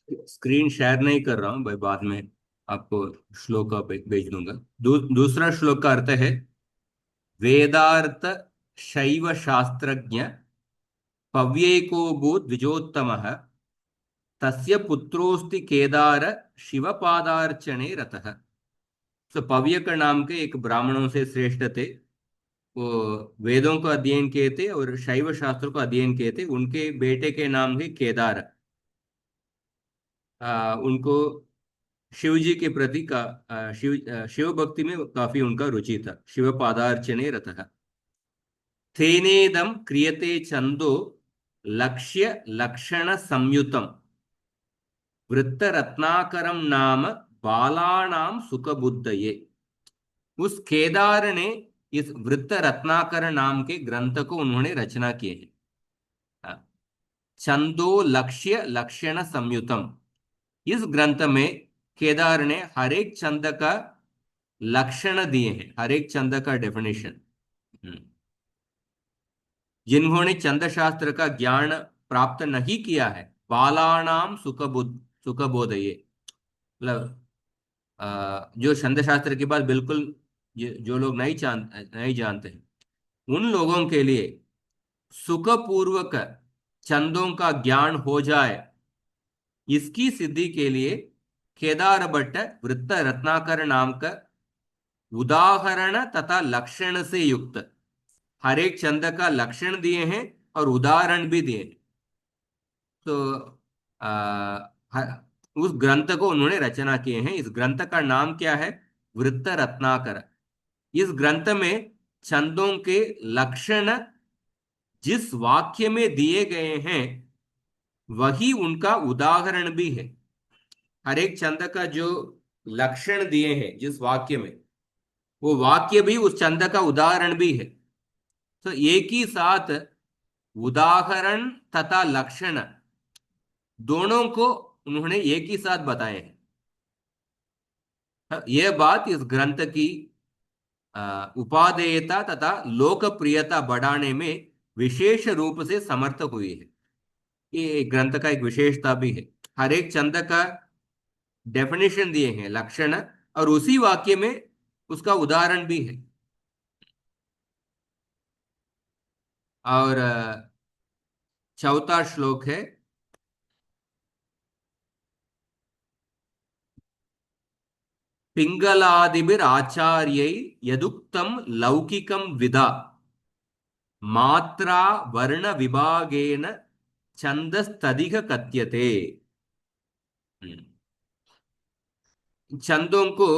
Screen share नहीं कर रहा हूं भाई, बाद में आपको श्लोक का भेज दूंगा। दूसरा श्लोक का अर्थ है, वेदार्थ शैव शास्त्रज्ञ पव्येको भूत् द्विजोत्तमः तस्य पुत्रोस्ति केदार शिवपादार्चने रतः। तो पव्यक नाम के एक ब्राह्मणों से श्रेष्ठ थे। वो वेदों को अध्ययन किए थे और शैव शास्त्र को अध्ययन किए थे। उनके बेटे के नाम है केदार। उनको शिव जी के प्रति का शिव भक्ति में काफी उनका रुचि था। शिव पादार्चने रतः। तेनेदम क्रियते छंदो लक्ष्य लक्षण संयुतम वृत्त रत्नाकरम नाम बालानाम सुख बुद्धये। उस केदार ने इस वृत्त रत्नाकर नाम के ग्रंथ को उन्होंने रचना किए हैं। हाँ, छंदो लक्ष्य लक्षण संयुतम। इस ग्रंथ में केदार ने हर एक छंद का लक्षण दिए हैं, हर एक छंद का डेफिनेशन। जिन्होंने छंद शास्त्र का ज्ञान प्राप्त नहीं किया है, बालानाम सुख बोधये। मतलब जो छंद शास्त्र की बात बिल्कुल, जो लोग नहीं जानते हैं, उन लोगों के लिए सुखपूर्वक छंदों का ज्ञान हो जाए, इसकी सिद्धि के लिए केदार भट्ट वृत्त रत्नाकर नाम का उदाहरण तथा लक्षण से युक्त हर एक छंद का लक्षण दिए हैं और उदाहरण भी दिए हैं। तो आ, उस ग्रंथ को उन्होंने रचना किए हैं। इस ग्रंथ का नाम क्या है? वृत्त रत्नाकर। इस ग्रंथ में छंदों के लक्षण जिस वाक्य में दिए गए हैं, वही उनका उदाहरण भी है। हर एक छंद का जो लक्षण दिए हैं जिस वाक्य में, वो वाक्य भी उस छंद का उदाहरण भी है। तो एक ही साथ उदाहरण तथा लक्षण दोनों को उन्होंने एक ही साथ बताए हैं। यह बात इस ग्रंथ की उपादेयता तथा लोकप्रियता बढ़ाने में विशेष रूप से समर्थ हुई है। ये ग्रंथ का एक विशेषता भी है। हर एक छंद का डेफिनेशन दिए हैं, लक्षण, और उसी वाक्य में उसका उदाहरण भी है। और चौथा श्लोक है, पिंगलादिभिर आचार्य यदुक्तम लौकिकम विदा मात्रा वर्ण विभागेन छंदस्तदिह कथ्यते। छंदों को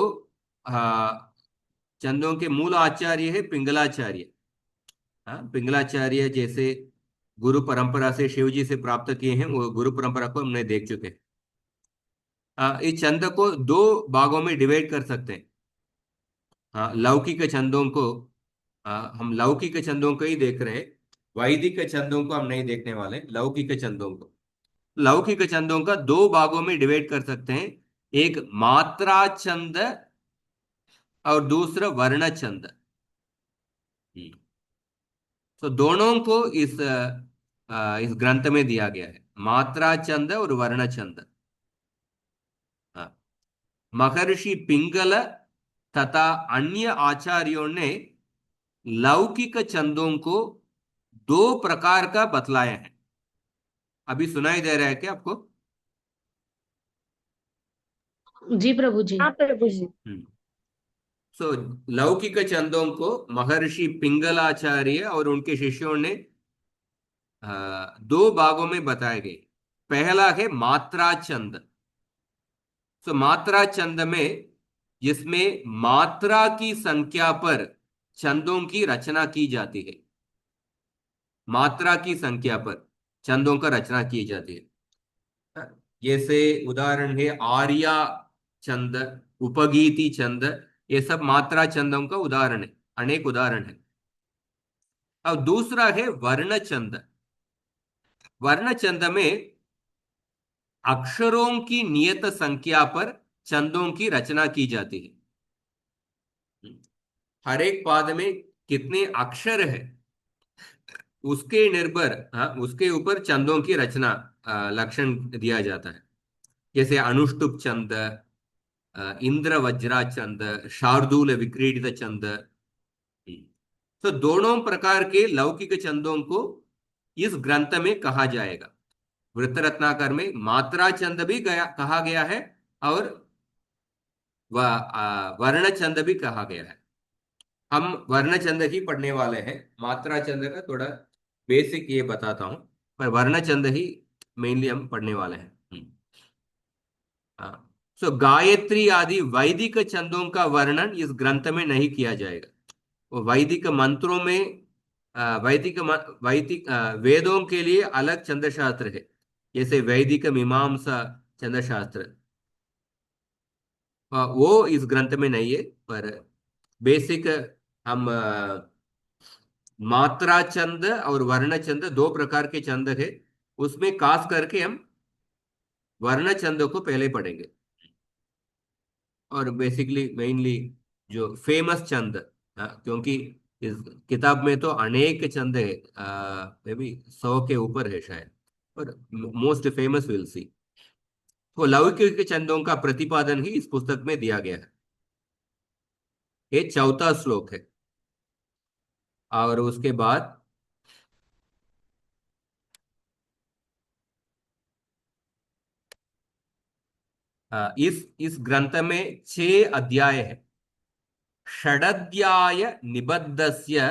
आ, छंदों के मूल आचार्य है पिंगलाचार्य। हाँ, पिंगलाचार्य जैसे गुरु परंपरा से शिव जी से प्राप्त किए हैं, वो गुरु परंपरा को हमने देख चुके हैं। इस छंद को दो भागों में डिवाइड कर सकते हैं। हाँ, लौकिक छंदों को हम लौकिक छंदों को ही देख रहे हैं। वैदिक छंदों को हम नहीं देखने वाले, लौकिक छंदों को। लौकिक छंदों का दो भागों में डिवाइड कर सकते हैं। एक मात्रा छंद और दूसरा वर्ण छंद। तो दोनों को इस ग्रंथ में दिया गया है, मात्रा छंद और वर्ण छंद। हाँ, महर्षि पिंगल तथा अन्य आचार्यों ने लौकिक छंदों को दो प्रकार का बतलाया है। अभी सुनाई दे रहा है क्या आपको? जी प्रभु जी। हाँ प्रभु जी। सो लौकिक छंदों को महर्षि पिंगलाचार्य और उनके शिष्यों ने दो भागों में बताए गए। पहला है मात्रा छंद। सो मात्रा छंद में, जिसमें मात्रा की संख्या पर छंदों की रचना की जाती है। मात्रा की संख्या पर छंदों का रचना की जाती है। जैसे उदाहरण है आर्या छंद, उपगीति छंद। ये सब मात्रा छंदों का उदाहरण है, अनेक उदाहरण है। अब दूसरा है वर्ण छंद। वर्ण छंद में अक्षरों की नियत संख्या पर छंदों की रचना की जाती है। हर एक पाद में कितने अक्षर है, उसके निर्भर, हाँ, उसके ऊपर छंदों की रचना लक्षण दिया जाता है। जैसे अनुष्टुप छंद, इंद्र वज्रा छंद, शार्दूल विक्रीडित छंद। तो दोनों प्रकार के लौकिक छंदों को इस ग्रंथ में कहा जाएगा। वृत्त रत्नाकर में मात्रा छंद भी गया कहा गया है, और वर्ण छंद भी कहा गया है। हम वर्ण छंद ही पढ़ने वाले हैं, मात्रा छंद का थोड़ा बेसिक ये बताता हूँ, पर वर्ण छंद ही मेनली हम पढ़ने वाले हैं। हाँ। सो गायत्री आदि वैदिक छंदों का वर्णन इस ग्रंथ में नहीं किया जाएगा। वो वैदिक मंत्रों में वैदिक वेदों के लिए अलग छंद शास्त्र है, जैसे वैदिक मीमांसा छंद शास्त्र। वो इस ग्रंथ में नहीं है, पर बेसिक हम मात्रा छंद और वर्ण छंद दो प्रकार के छंद है, उसमें खास करके हम वर्ण छंद को पहले पढ़ेंगे। और बेसिकली मेनली जो फेमस छंद, क्योंकि इस किताब में तो अनेक छंद है, मे बी 100 के ऊपर है शायद, और मोस्ट फेमस विल सी। तो लौकिक छंदों का प्रतिपादन ही इस पुस्तक में दिया गया है। ये चौथा श्लोक है। और उसके बाद इस ग्रंथ में 6 अध्याय है। षडध्याय निबद्धस्य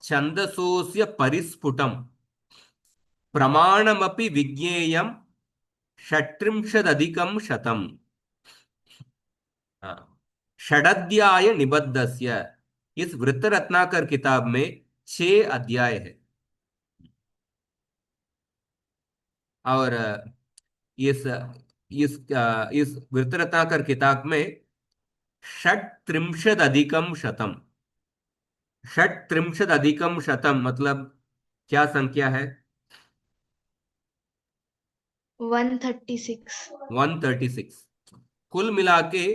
छंदसोस्य परिस्फुटम प्रमाणमपि विज्ञेयम षट्त्रिंशदधिकं शतम्। षडध्याय निबद्धस्य, इस वृत्त रत्नाकर किताब में 6 अध्याय है। और इस इस वृत्त रत्नाकर किताब में षट्त्रिंशदधिकं शतम्। षट्त्रिंशदधिकं शतम् मतलब क्या संख्या है? 136। 136। कुल मिला के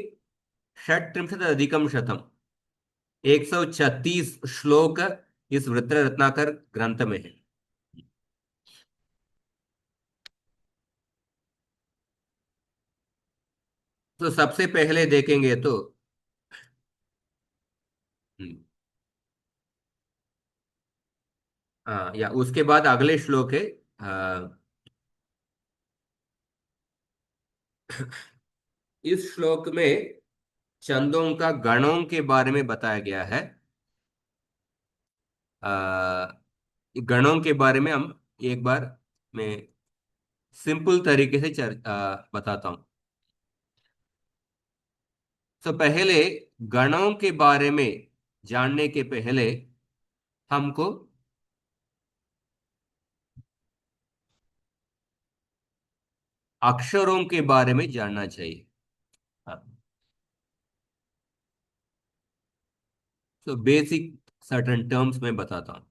षट्त्रिंशदधिकं शतम्, 136 श्लोक इस वृत्त रत्नाकर ग्रंथ में है। तो सबसे पहले देखेंगे तो हम्म, या उसके बाद अगले श्लोक है। इस श्लोक में छंदों का गणों के बारे में बताया गया है। आ, गणों के बारे में हम एक बार मैं सिंपल तरीके से बताता हूं। तो पहले गणों के बारे में जानने के पहले हमको अक्षरों के बारे में जानना चाहिए। हाँ, तो बेसिक सर्टेन टर्म्स में बताता हूँ।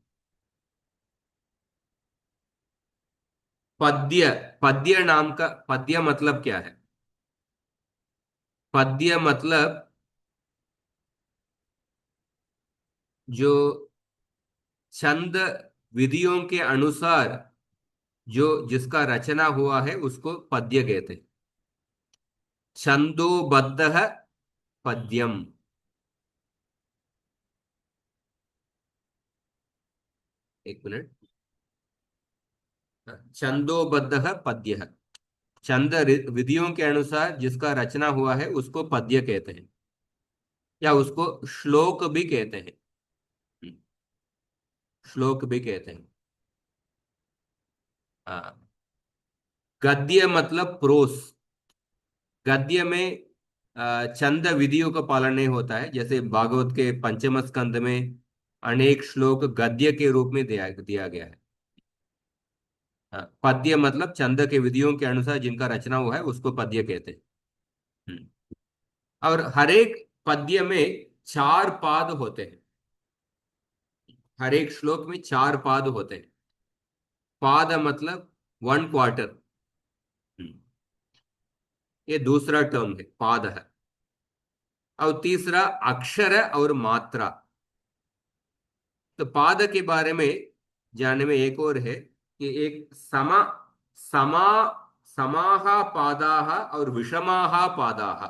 पद्य, पद्य नाम का पद्य मतलब क्या है? पद्य मतलब जो छंद विधियों के अनुसार जो जिसका रचना हुआ है उसको पद्य कहते हैं। छंदोबद्ध पद्यम। एक मिनट। छंदोबद्ध पद्य, छंद विधियों के अनुसार जिसका रचना हुआ है उसको पद्य कहते हैं, या उसको श्लोक भी कहते हैं। श्लोक भी कहते हैं। हाँ। गद्य मतलब प्रोस। गद्य में छंद विधियों का पालन नहीं होता है, जैसे भागवत के पंचम स्कंद में अनेक श्लोक गद्य के रूप में दिया दिया गया है। पद्य मतलब छंद के विधियों के अनुसार जिनका रचना हुआ है उसको पद्य कहते हैं। हम्म। और हर एक पद्य में 4 पाद होते हैं। हर एक श्लोक में 4 पाद होते हैं। पाद मतलब 1/4। ये दूसरा टर्म है, पाद है। और तीसरा अक्षर और मात्रा। तो पाद के बारे में जानने में एक और है कि एक समा समा समाः पादाः और विषमाः पादाः।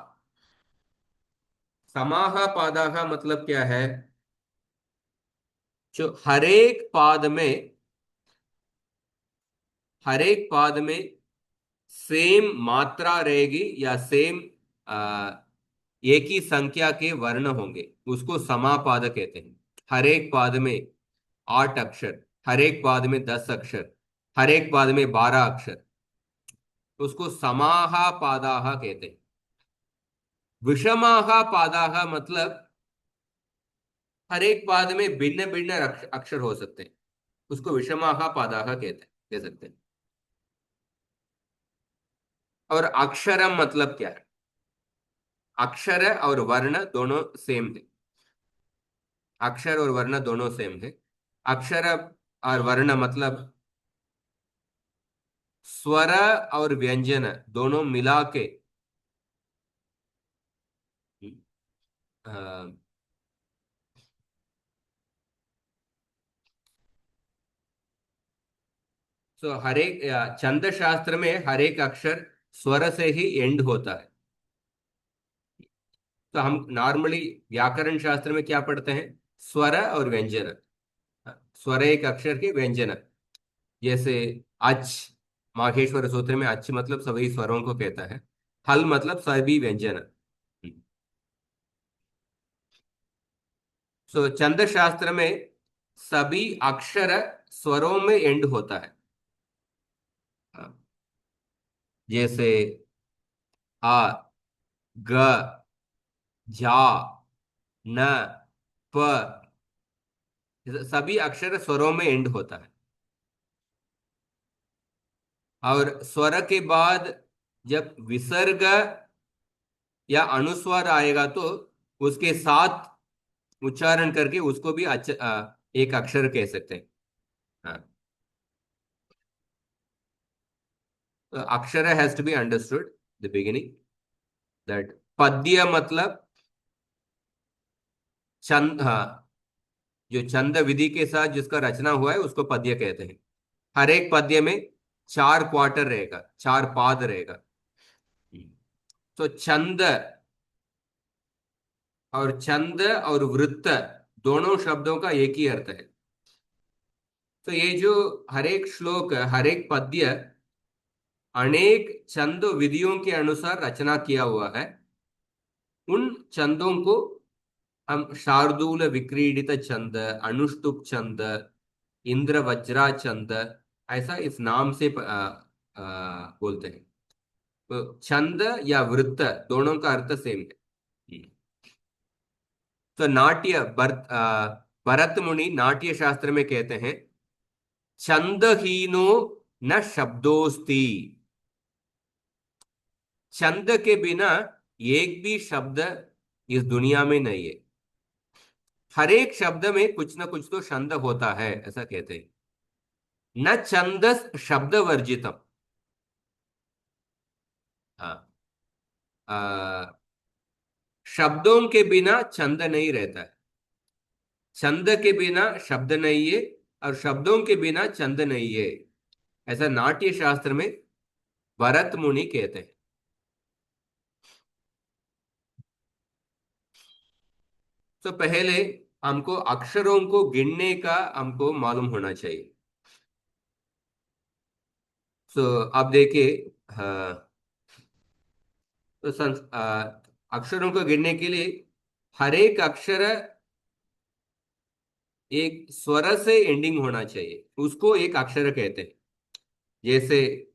समाः पादाः मतलब क्या है? जो हर एक पाद में सेम मात्रा रहेगी या सेम एक ही संख्या के वर्ण होंगे, उसको समापाद कहते हैं। हर एक पाद में 8 अक्षर, हर एक पाद में 10 अक्षर, हर एक पाद में 12 अक्षर, उसको समाह पादाह कहते हैं। विषमाह पादाह मतलब हर एक पाद में भिन्न भिन्न अक्षर हो सकते हैं, उसको विषमाह पादाह कह सकते हैं। और अक्षरम मतलब क्या है? अक्षर और वर्ण दोनों सेम है। अक्षर और वर्ण दोनों सेम है। अक्षर और वर्ण मतलब स्वर और व्यंजन दोनों मिला के अ, सो हर एक छंद शास्त्र में हर एक अक्षर स्वर से ही एंड होता है। तो हम नॉर्मली व्याकरण शास्त्र में क्या पढ़ते हैं? स्वर और व्यंजन। स्वर एक अक्षर के व्यंजन, जैसे अच, माहेश्वर सूत्र में अच मतलब सभी स्वरों को कहता है। हल मतलब सभी व्यंजन। सो छंद शास्त्र में सभी अक्षर स्वरों में एंड होता है। जैसे आ, ग, जा, न, प, सभी अक्षर स्वरों में एंड होता है। और स्वर के बाद जब विसर्ग या अनुस्वार आएगा तो उसके साथ उच्चारण करके उसको भी एक अक्षर कह सकते हैं। हाँ, तो अक्षर has to be understood the beginning, that पद्य मतलब छंद, हाँ, जो छंद विधि के साथ जिसका रचना हुआ है उसको पद्य कहते हैं। हर एक पद्य में 4 क्वार्टर रहेगा, 4 पाद रहेगा। तो छंद और वृत्त दोनों शब्दों का एक ही अर्थ है। तो ये जो हर एक श्लोक, हर एक पद्य अनेक छंद विधियों के अनुसार रचना किया हुआ है। उन छंदों को हम शार्दूल विक्रीडित छंद, अनुष्टुप छंद, इंद्र वज्रा छंद, ऐसा इस नाम से बोलते हैं। तो छंद या वृत्त दोनों का अर्थ सेम है। तो भरत मुनि नाट्य शास्त्र में कहते हैं, छंदहीनो न शब्दोस्ति। छंद के बिना एक भी शब्द इस दुनिया में नहीं है। हर एक शब्द में कुछ ना कुछ तो छंद होता है, ऐसा कहते हैं। न छंदस शब्द वर्जितम। हाँ, शब्दों के बिना छंद नहीं रहता है। छंद के बिना शब्द नहीं है और शब्दों के बिना छंद नहीं है, ऐसा नाट्य शास्त्र में भरत मुनि कहते हैं। तो पहले हमको अक्षरों को गिनने का हमको मालूम होना चाहिए। तो आप देखिए, हाँ, तो अक्षरों को गिनने के लिए हर एक अक्षर एक स्वर से एंडिंग होना चाहिए, उसको एक अक्षर कहते हैं। जैसे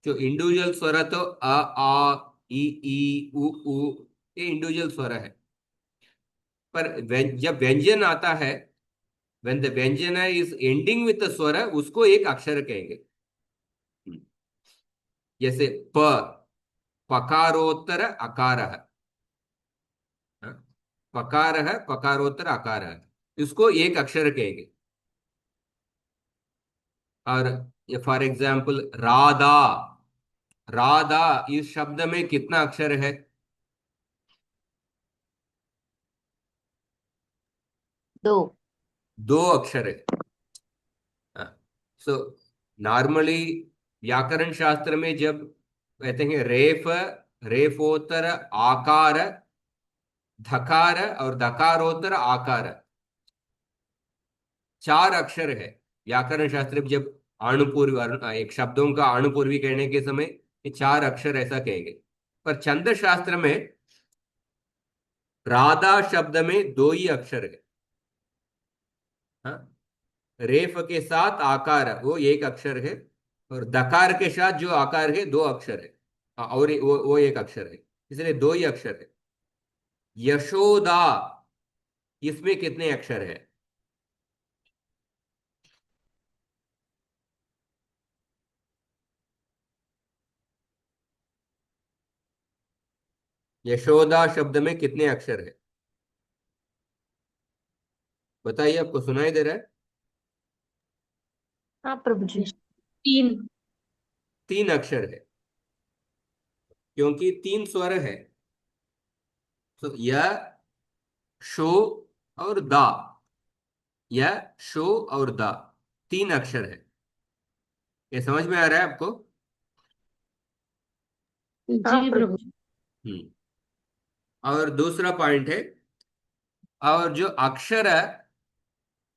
जो इंडिविजुअल स्वर है तो आ, ई उ ये इंडिविजुअल स्वर है। पर जब व्यंजन आता है, व्हेन द व्यंजन इज एंडिंग विद स्वर, उसको एक अक्षर कहेंगे। जैसे प, पकारोत्तर अकार है। हाँ? पकार है, पकारोत्तर अकार है, इसको एक अक्षर कहेंगे। और फॉर एग्जाम्पल राधा, राधा इस शब्द में कितना अक्षर है? 2। 2 अक्षर है। सो नॉर्मली व्याकरण शास्त्र में जब कहते हैं रेफ, रेफोत्तर आकार, धकार और धकारोत्तर आकार, चार अक्षर है। व्याकरण शास्त्र में जब अणुपूर्वी, एक शब्दों का अणुपूर्वी कहने के समय ये चार अक्षर ऐसा कहेंगे। पर छंद शास्त्र में राधा शब्द में दो ही अक्षर है। हाँ, रेफ के साथ आकार वो एक अक्षर है, और दकार के साथ जो आकार है दो अक्षर है। और वो एक अक्षर है, इसलिए दो ही अक्षर है। यशोदा, इसमें कितने अक्षर है? यशोदा शब्द में कितने अक्षर है? बताइए, आपको सुनाई दे रहा है? हाँ प्रभु जी। तीन। तीन अक्षर है, क्योंकि तीन स्वर है। तो य, शो और दा, य, शो और दा, तीन अक्षर है। ये समझ में आ रहा है आपको? हाँ जी प्रभु जी। हम्म। और दूसरा पॉइंट है, और जो अक्षर है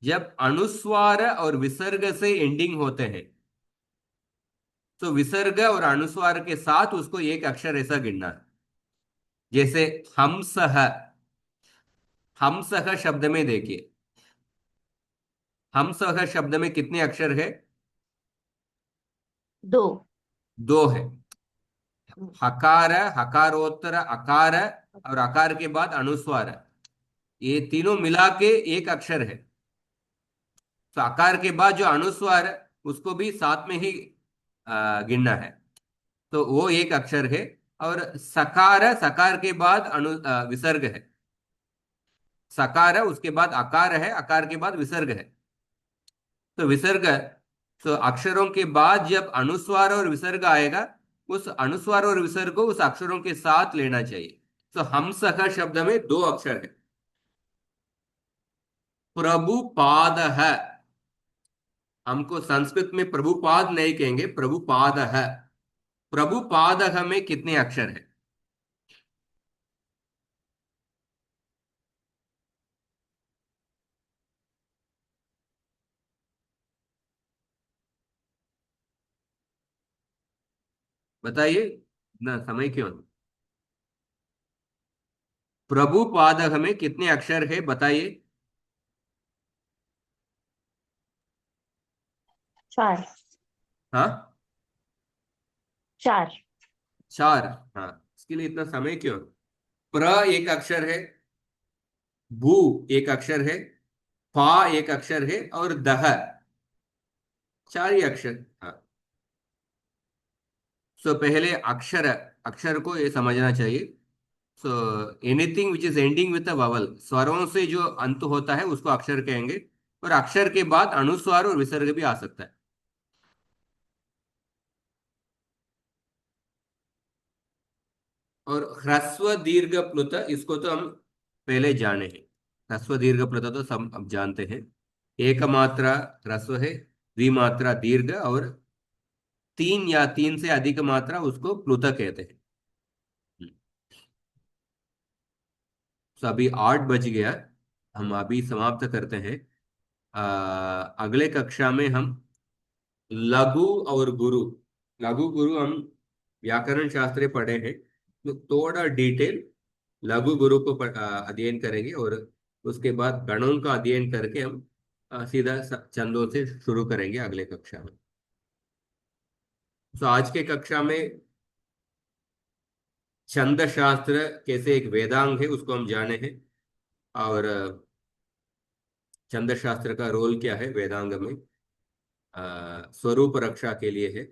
जब अनुस्वार और विसर्ग से एंडिंग होते हैं, तो विसर्ग और अनुस्वार के साथ उसको एक अक्षर ऐसा गिनना है। जैसे हंसः, हंसः शब्द में देखिए, हंसः शब्द में कितने अक्षर है? दो। दो है। हकार, हकारोत्तर अकार, और अकार के बाद अनुस्वार, ये तीनों मिला के एक अक्षर है। तो आकार के बाद जो अनुस्वार है, उसको भी साथ में ही गिनना है। तो वो एक अक्षर है। और सकार, सकार के बाद विसर्ग है। सकार है, उसके बाद आकार है, आकार के बाद विसर्ग है। तो विसर्ग, तो अक्षरों के बाद जब अनुस्वार और विसर्ग आएगा, उस अनुस्वार और विसर्ग को उस अक्षरों के साथ लेना चाहिए। तो हम सखा शब्द में दो अक्षर है। प्रभुपाद है, हमको संस्कृत में प्रभुपाद नहीं कहेंगे, प्रभुपाद है। प्रभुपाद में कितने अक्षर है? बताइए ना, समय क्यों? प्रभुपाद में कितने अक्षर है, बताइए। चार। हाँ, चार। चार। हाँ, इसके लिए इतना समय क्यों? प्र एक अक्षर है, भू एक अक्षर है, फा एक अक्षर है, और दह, चार ही अक्षर। हाँ। सो पहले अक्षर, अक्षर को ये समझना चाहिए। So anything which is ending with a vowel, स्वरों से जो अंत होता है उसको अक्षर कहेंगे। और अक्षर के बाद अनुस्वार और विसर्ग भी आ सकता है। और ह्रस्व दीर्घ प्लुत, इसको तो हम पहले जाने हैं। ह्रस्व दीर्घ प्लुत तो सब अब जानते हैं। एक मात्रा ह्रस्व है, द्विमात्रा दीर्घ, और तीन या तीन से अधिक मात्रा उसको प्लुत कहते हैं। तो अभी 8 बज गया, हम अभी समाप्त करते हैं। अगले कक्षा में हम लघु और गुरु, लघु गुरु हम व्याकरण शास्त्र पढ़े हैं, तो थोड़ा डिटेल लघु गुरु को अध्ययन करेंगे। और उसके बाद गणों का अध्ययन करके हम सीधा छंदों से शुरू करेंगे अगले कक्षा में। तो आज के कक्षा में छंद शास्त्र कैसे एक वेदांग है उसको हम जाने हैं। और छंद शास्त्र का रोल क्या है वेदांग में, स्वरूप रक्षा के लिए है।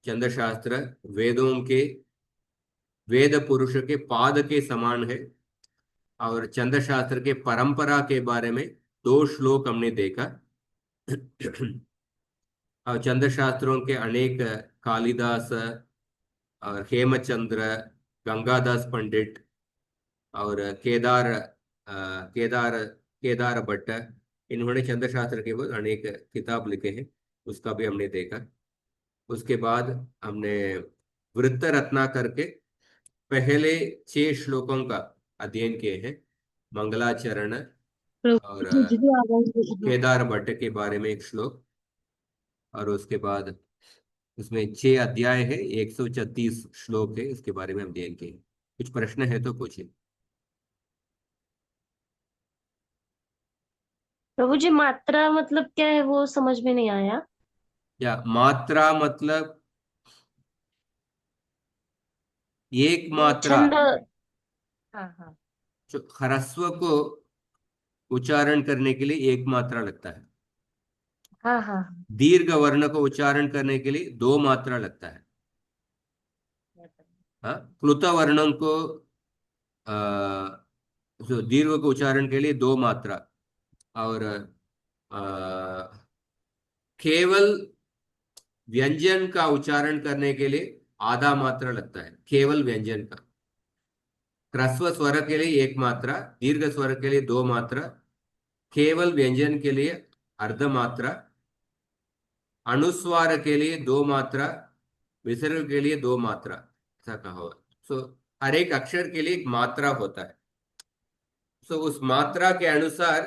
छंद शास्त्र वेदों के, वेद पुरुष के पाद के समान है। और छंद शास्त्र के परंपरा के बारे में दो श्लोक हमने देखा। और छंद शास्त्रों के अनेक, कालिदास और हेमचंद्र, गंगादास पंडित, और केदार केदार भट्ट, इन्होंने छंद शास्त्र के बहुत अनेक किताब लिखे हैं, उसका भी हमने देखा। उसके बाद हमने वृत्त रत्ना करके पहले 6 श्लोकों का अध्ययन किए हैं। मंगलाचरण और मुझे भी आ गई। केदार भट्ट के बारे में एक श्लोक, और उसके बाद उसमें 6 अध्याय है, 136 श्लोक है, इसके बारे में हम अध्ययन किए। कुछ प्रश्न है तो पूछिए। प्रभु जी मात्रा मतलब क्या है वो समझ में नहीं आया। या मात्रा मतलब एक वो मात्रा। छंद। हाँ हाँ। जो ह्रस्व को उच्चारण करने के लिए एक मात्रा लगता है, हाँ हाँ दीर्घ वर्ण को उच्चारण करने के लिए 2 मात्रा लगता है। हाँ, प्लुत वर्णों को आ, जो दीर्घ को उच्चारण के लिए 2 मात्रा, और केवल व्यंजन का उच्चारण करने के लिए आधा मात्रा लगता है, केवल व्यंजन का। ह्रस्व स्वर के लिए 1 मात्रा, दीर्घ स्वर के लिए 2 मात्रा, केवल व्यंजन के लिए अर्ध मात्रा, अनुस्वार के लिए 2 मात्रा, विसर्ग के लिए 2 मात्रा, ऐसा कहा हुआ। सो हर एक अक्षर के लिए एक मात्रा होता है। सो उस मात्रा के अनुसार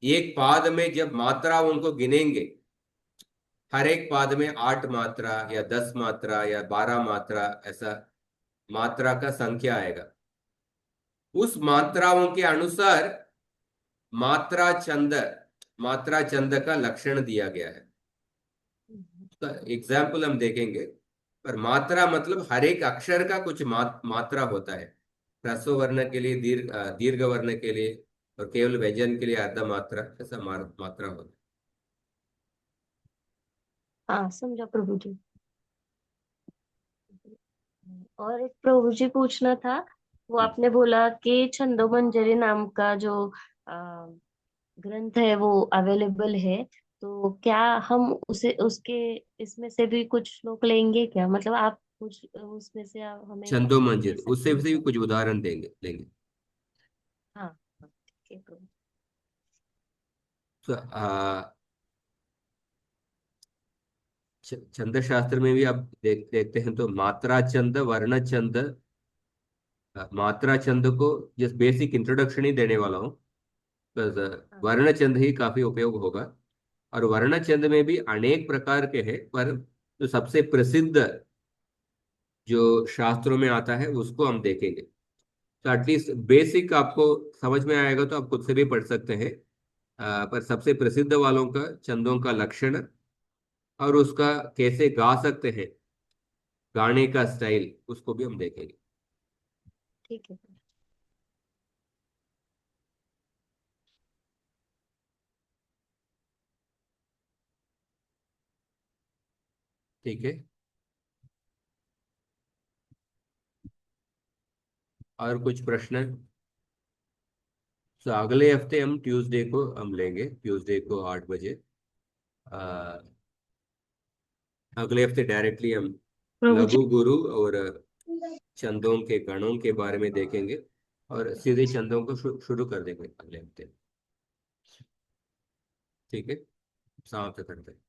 एक पाद में जब मात्राओं को गिनेंगे, हर एक पाद में 8 मात्रा या 10 मात्रा या 12 मात्रा, ऐसा मात्रा का संख्या आएगा। उस मात्राओं के अनुसार मात्रा छंद, मात्रा छंद का लक्षण दिया गया है। उसका एग्जाम्पल हम देखेंगे। पर मात्रा मतलब हर एक अक्षर का कुछ मात्रा होता है। ह्रस्व वर्ण के लिए दीर्घ वर्ण के लिए, और केवल व्यंजन के लिए अर्ध मात्रा, ऐसा मात्रा होता है। हाँ समझा प्रभु जी। और एक प्रभु जी पूछना था। वो हम्म। आपने बोला कि छंदो मंजरी नाम का जो आ, ग्रंथ है वो अवेलेबल है। तो क्या हम उसे उसके इसमें से भी कुछ श्लोक लेंगे क्या, मतलब आप कुछ उसमें से आप हमें छंदो दे मंजिल, सकते उससे हैं भी क्या। कुछ उदाहरण लेंगे। हाँ हाँ, ठीक है प्रभु। तो छंद शास्त्र में भी आप देखते हैं तो मात्रा छंद, वर्ण छंद। मात्रा छंद को जस्ट बेसिक इंट्रोडक्शन ही देने वाला हूँ, बस। हाँ वर्ण छंद ही काफी उपयोग होगा। और वर्ण छंद में भी अनेक प्रकार के हैं, पर जो सबसे प्रसिद्ध जो शास्त्रों में आता है उसको हम देखेंगे। तो एटलीस्ट बेसिक आपको समझ में आएगा तो आप खुद से भी पढ़ सकते हैं। पर सबसे प्रसिद्ध वालों का छंदों का लक्षण, और उसका कैसे गा सकते हैं, गाने का स्टाइल, उसको भी हम देखेंगे। ठीक है प्रभु। ठीक है। और कुछ प्रश्न? तो अगले हफ्ते हम ट्यूसडे को हम लेंगे, ट्यूसडे को 8 बजे। आ, अगले हफ्ते डायरेक्टली हम प्रभु जी। लघु गुरु और छंदों के गणों के बारे में देखेंगे, और सीधे छंदों को शुरू कर देंगे अगले हफ्ते। ठीक है, समाप्त करते हैं।